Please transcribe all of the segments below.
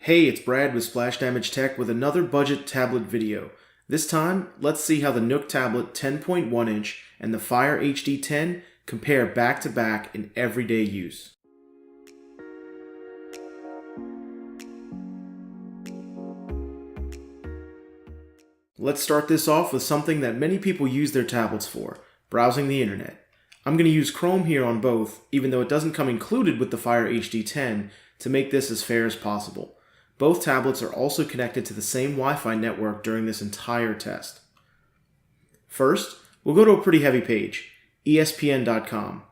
Hey, it's Brad with Splash Damage Tech with another budget tablet video. This time, let's see how the NOOK tablet 10.1 inch and the Fire HD 10 compare back to back in everyday use. Let's start this off with something that many people use their tablets for, browsing the internet. I'm going to use Chrome here on both, even though it doesn't come included with the Fire HD 10, to make this as fair as possible. Both tablets are also connected to the same Wi-Fi network during this entire test. First, we'll go to a pretty heavy page, ESPN.com.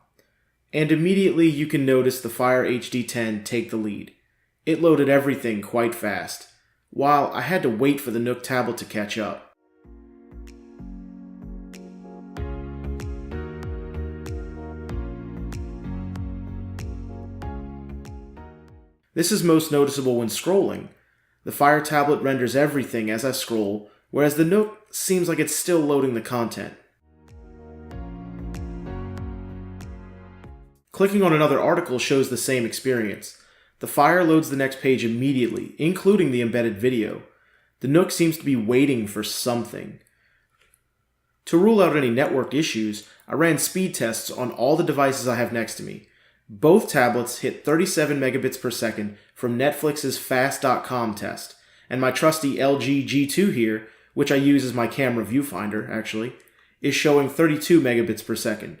And immediately you can notice the Fire HD 10 take the lead. It loaded everything quite fast, while I had to wait for the NOOK tablet to catch up. This is most noticeable when scrolling. The Fire tablet renders everything as I scroll, whereas the NOOK seems like it's still loading the content. Clicking on another article shows the same experience. The Fire loads the next page immediately, including the embedded video. The NOOK seems to be waiting for something. To rule out any network issues, I ran speed tests on all the devices I have next to me. Both tablets hit 37 megabits per second from Netflix's Fast.com test, and my trusty LG G2 here, which I use as my camera viewfinder actually, is showing 32 megabits per second.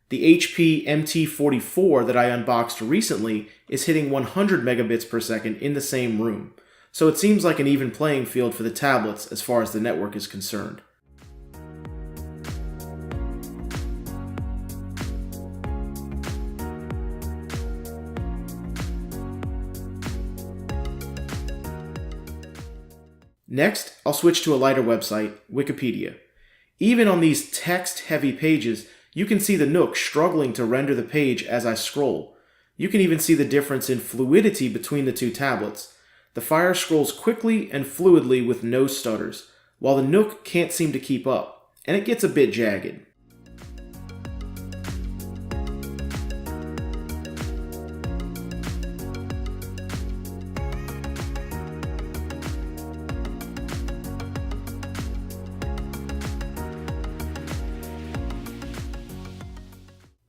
The HP MT44 that I unboxed recently is hitting 100 megabits per second in the same room, so it seems like an even playing field for the tablets as far as the network is concerned. Next, I'll switch to a lighter website, Wikipedia. Even on these text-heavy pages, you can see the NOOK struggling to render the page as I scroll. You can even see the difference in fluidity between the two tablets. The Fire scrolls quickly and fluidly with no stutters, while the NOOK can't seem to keep up, and it gets a bit jagged.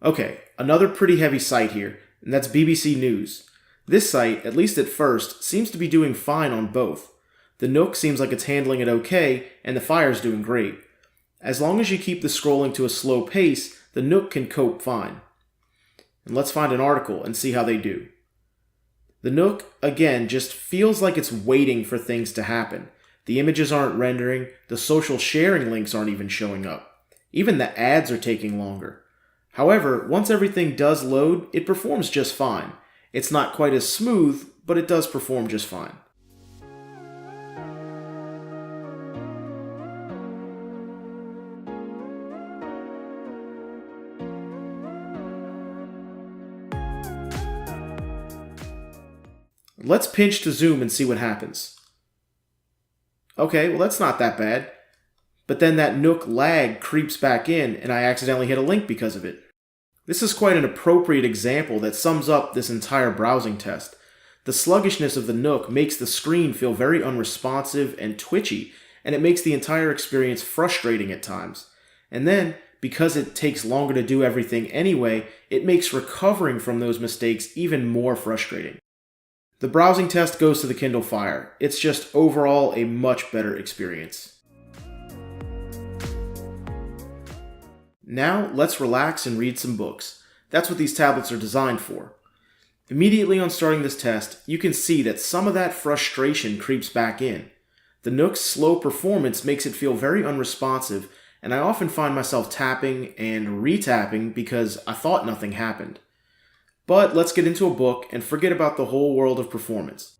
Okay, another pretty heavy site here, and that's BBC News. This site, at least at first, seems to be doing fine on both. The NOOK seems like it's handling it okay, and the Fire's doing great. As long as you keep the scrolling to a slow pace, the NOOK can cope fine. And let's find an article and see how they do. The NOOK, again, just feels like it's waiting for things to happen. The images aren't rendering, the social sharing links aren't even showing up. Even the ads are taking longer. However, once everything does load, it performs just fine. It's not quite as smooth, but it does perform just fine. Let's pinch to zoom and see what happens. Okay, well that's not that bad. But then that NOOK lag creeps back in and I accidentally hit a link because of it. This is quite an appropriate example that sums up this entire browsing test. The sluggishness of the NOOK makes the screen feel very unresponsive and twitchy, and it makes the entire experience frustrating at times. And then, because it takes longer to do everything anyway, it makes recovering from those mistakes even more frustrating. The browsing test goes to the Kindle Fire. It's just overall a much better experience. Now, let's relax and read some books. That's what these tablets are designed for. Immediately on starting this test, you can see that some of that frustration creeps back in. The NOOK's slow performance makes it feel very unresponsive, and I often find myself tapping and re-tapping because I thought nothing happened. But let's get into a book and forget about the whole world of performance.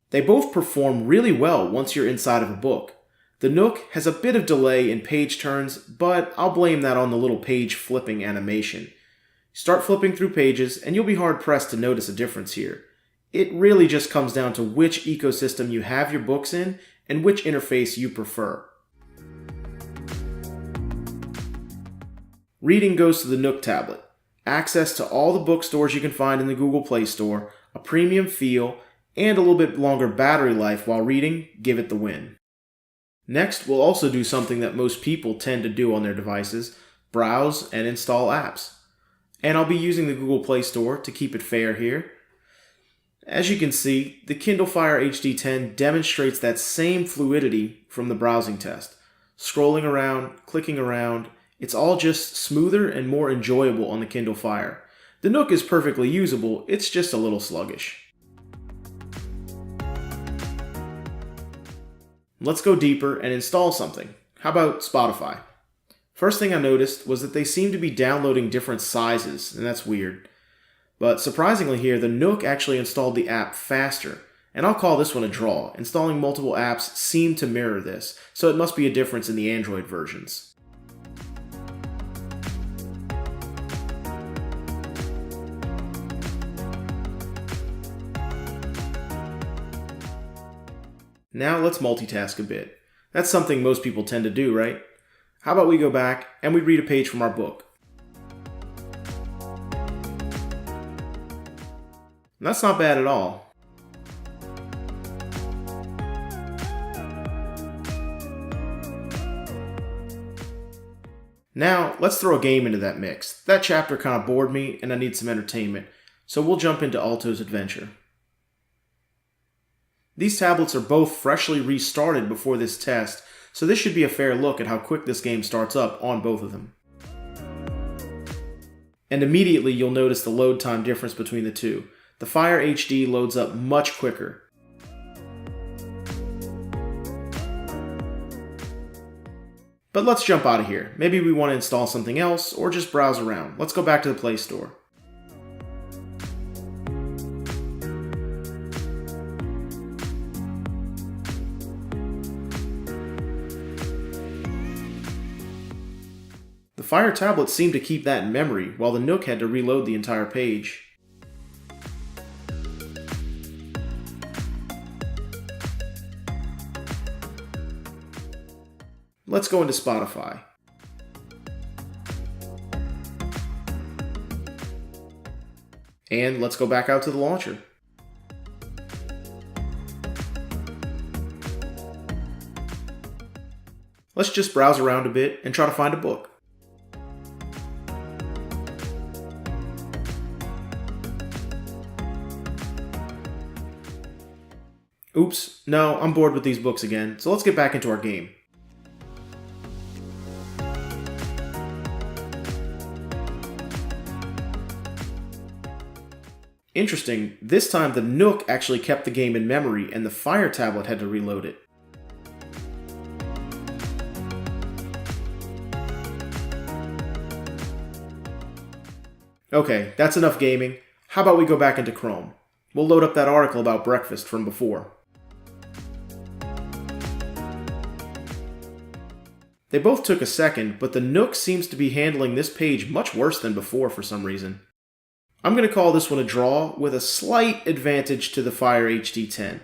They both perform really well once you're inside of a book. The NOOK has a bit of delay in page turns, but I'll blame that on the little page flipping animation. Start flipping through pages and you'll be hard pressed to notice a difference here. It really just comes down to which ecosystem you have your books in and which interface you prefer. Reading goes to the NOOK tablet. access to all the bookstores you can find in the Google Play Store, a premium feel, and a little bit longer battery life while reading give it the win. Next, we'll also do something that most people tend to do on their devices, browse and install apps. And I'll be using the Google Play Store to keep it fair here. As you can see, the Kindle Fire HD10 demonstrates that same fluidity from the browsing test. Scrolling around, clicking around, it's all just smoother and more enjoyable on the Kindle Fire. The NOOK is perfectly usable, it's just a little sluggish. Let's go deeper and install something. How about Spotify? First thing I noticed was that they seem to be downloading different sizes, and that's weird. But surprisingly here, the NOOK actually installed the app faster, and I'll call this one a draw. Installing multiple apps seem to mirror this, so it must be a difference in the Android versions. Now let's multitask a bit. That's something most people tend to do, right? How about we go back and we read a page from our book? That's not bad at all. Now, let's throw a game into that mix. That chapter kind of bored me and I need some entertainment, so we'll jump into Alto's Adventure. These tablets are both freshly restarted before this test, so this should be a fair look at how quick this game starts up on both of them. And immediately you'll notice the load time difference between the two. The Fire HD loads up much quicker. But let's jump out of here. Maybe we want to install something else or just browse around. Let's go back to the Play Store. The Fire tablet seemed to keep that in memory, while the NOOK had to reload the entire page. Let's go into Spotify. And let's go back out to the launcher. Let's just browse around a bit and try to find a book. Oops, no, I'm bored with these books again, so let's get back into our game. Interesting, this time the NOOK actually kept the game in memory and the Fire tablet had to reload it. Okay, that's enough gaming. How about we go back into Chrome? We'll load up that article about breakfast from before. They both took a second, but the NOOK seems to be handling this page much worse than before for some reason. I'm going to call this one a draw with a slight advantage to the Fire HD10.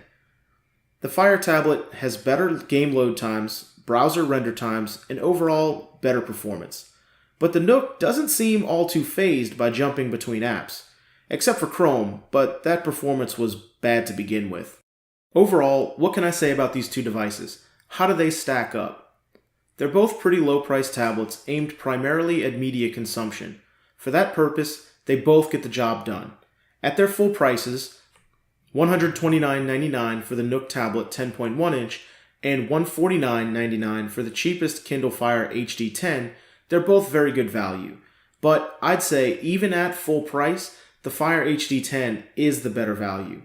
The Fire tablet has better game load times, browser render times, and overall better performance. But the NOOK doesn't seem all too fazed by jumping between apps, except for Chrome, but that performance was bad to begin with. Overall, what can I say about these two devices? How do they stack up? They're both pretty low-priced tablets aimed primarily at media consumption. For that purpose, they both get the job done. At their full prices, $129.99 for the NOOK tablet 10.1 inch and $149.99 for the cheapest Kindle Fire HD10, they're both very good value. But I'd say even at full price, the Fire HD10 is the better value.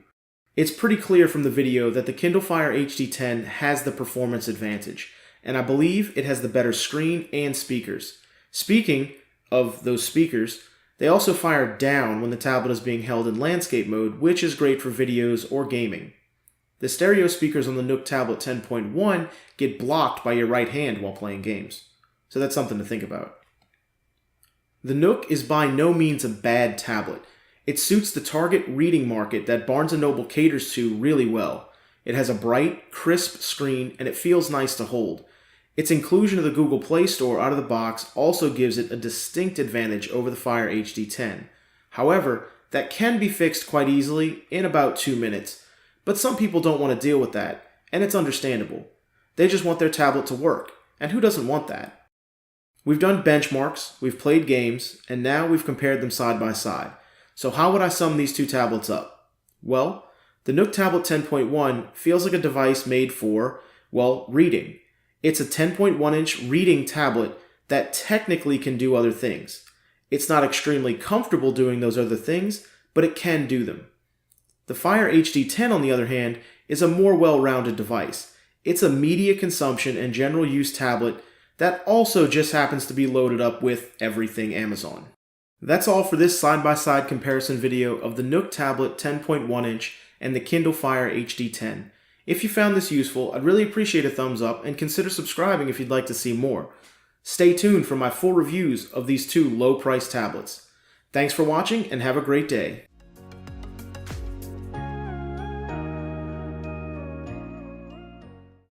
It's pretty clear from the video that the Kindle Fire HD10 has the performance advantage, and I believe it has the better screen and speakers. Speaking of those speakers, they also fire down when the tablet is being held in landscape mode, which is great for videos or gaming. The stereo speakers on the NOOK tablet 10.1 get blocked by your right hand while playing games, so that's something to think about. The NOOK is by no means a bad tablet. It suits the target reading market that Barnes & Noble caters to really well. It has a bright, crisp screen and it feels nice to hold. Its inclusion of the Google Play Store out of the box also gives it a distinct advantage over the Fire HD10. However, that can be fixed quite easily in about 2 minutes, but some people don't want to deal with that, and it's understandable. They just want their tablet to work, and who doesn't want that? We've done benchmarks, we've played games, and now we've compared them side by side. So how would I sum these two tablets up? Well, the NOOK Tablet 10.1 feels like a device made for, well, reading. It's a 10.1-inch reading tablet that technically can do other things. It's not extremely comfortable doing those other things, but it can do them. The Fire HD10, on the other hand, is a more well-rounded device. It's a media consumption and general use tablet that also just happens to be loaded up with everything Amazon. That's all for this side-by-side comparison video of the NOOK Tablet 10.1-inch and the Kindle Fire HD10. If you found this useful, I'd really appreciate a thumbs up and consider subscribing if you'd like to see more. Stay tuned for my full reviews of these two low-priced tablets. Thanks for watching and have a great day.